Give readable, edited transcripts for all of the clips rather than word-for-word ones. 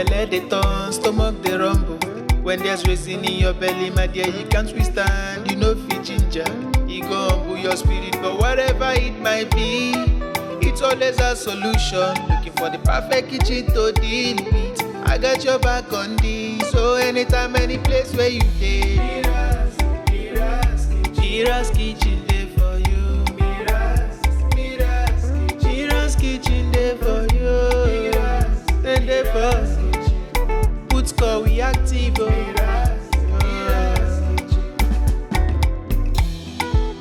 Belle dey turn, stomach dey rumble. When there's reason in your belly, my dear, you can't withstand. You know fit ginger, it go humble your spirit. But whatever it might be, it's always a solution. Looking for the perfect kitchen to deal with. I got your back on this. So anytime, any place where you dey, MIRA'S kitchen dey for you. MIRA'S kitchen dey for you. Then dey for put score we active.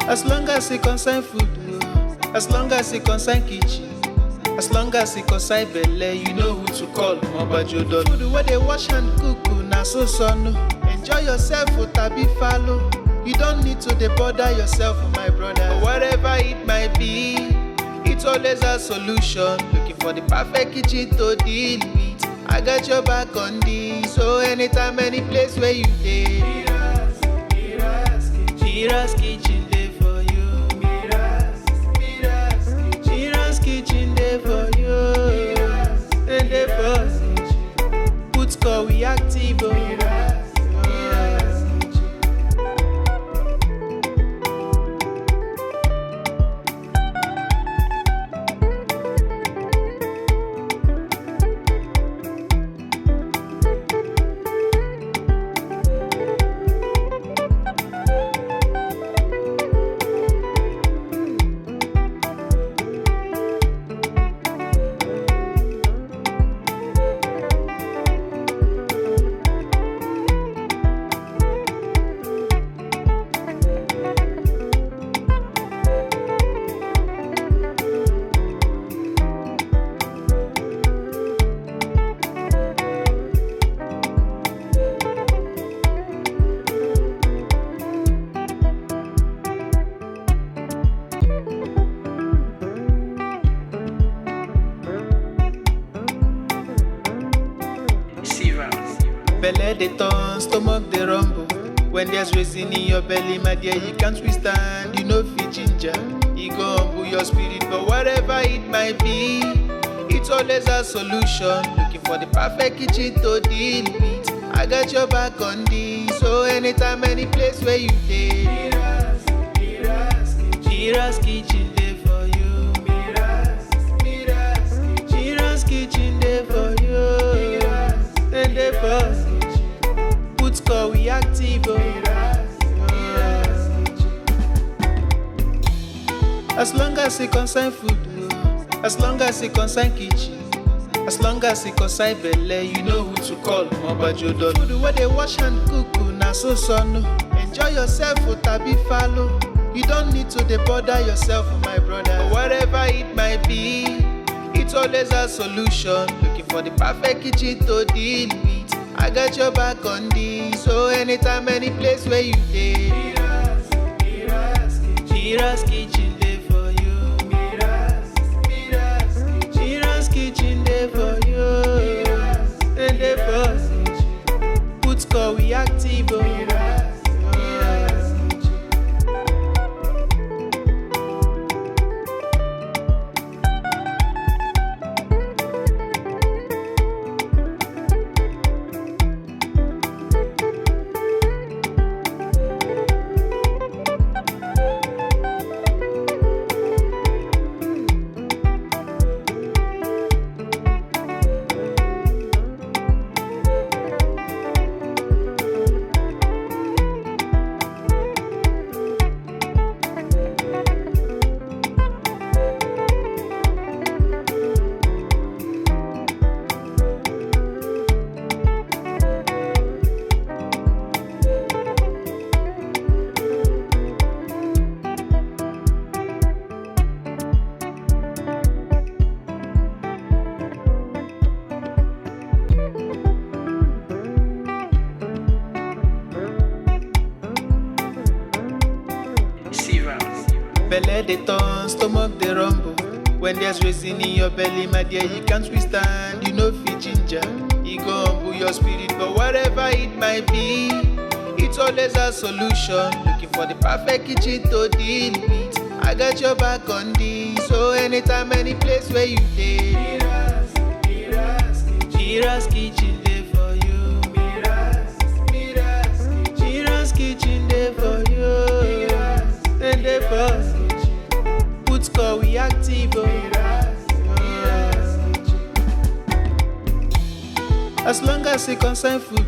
As long as it concern food, as long as it concern kitchen, as long as it concern belle, you know who to call. Mobajodo food where they wash and cook, na so no. Enjoy yourself, tabi follow. You don't need to bother yourself, my brother. But whatever it might be, it's always a solution. Looking for the perfect kitchen to deal with. I got your back on this. So anytime, any place where you dey, MIRA'S kitchen dey for you. MIRA'S kitchen dey for you. And dey for put score we active. Belle dey turn, stomach dey rumble. When there's reason in your belly, my dear, you can't withstand. You know fit ginger, it go humble your spirit. But whatever it might be, it's always a solution. Looking for the perfect kitchen to deal with. I got your back on this. So anytime, any place where you dey, MIRA'S kitchen dey for you. MIRA'S kitchen dey for you. Then dey for put score we active. As long as it concern food, as long as it concern kitchen, as long as it concern belle, you know who to call. Mobajodo food where they wash and cook, na so no. Enjoy yourself, tabi follow. You don't need to bother yourself, my brother. But whatever it might be, it's always a solution. Looking for the perfect kitchen to deal with. I got your back on this. So anytime, any place where you dey, MIRA'S kitchen dey for you. MIRA'S kitchen dey for you. And dey for put score we active. Belle dey turn, stomach dey rumble. When there's reason in your belly, my dear, you can't withstand. You know fit ginger, it go humble your spirit. But whatever it might be, it's always a solution. Looking for the perfect kitchen to deal with. I got your back on this. So anytime, any place where you dey, MIRA'S kitchen As long as it concern food,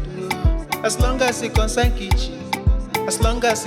as long as it concern kitchen, as long as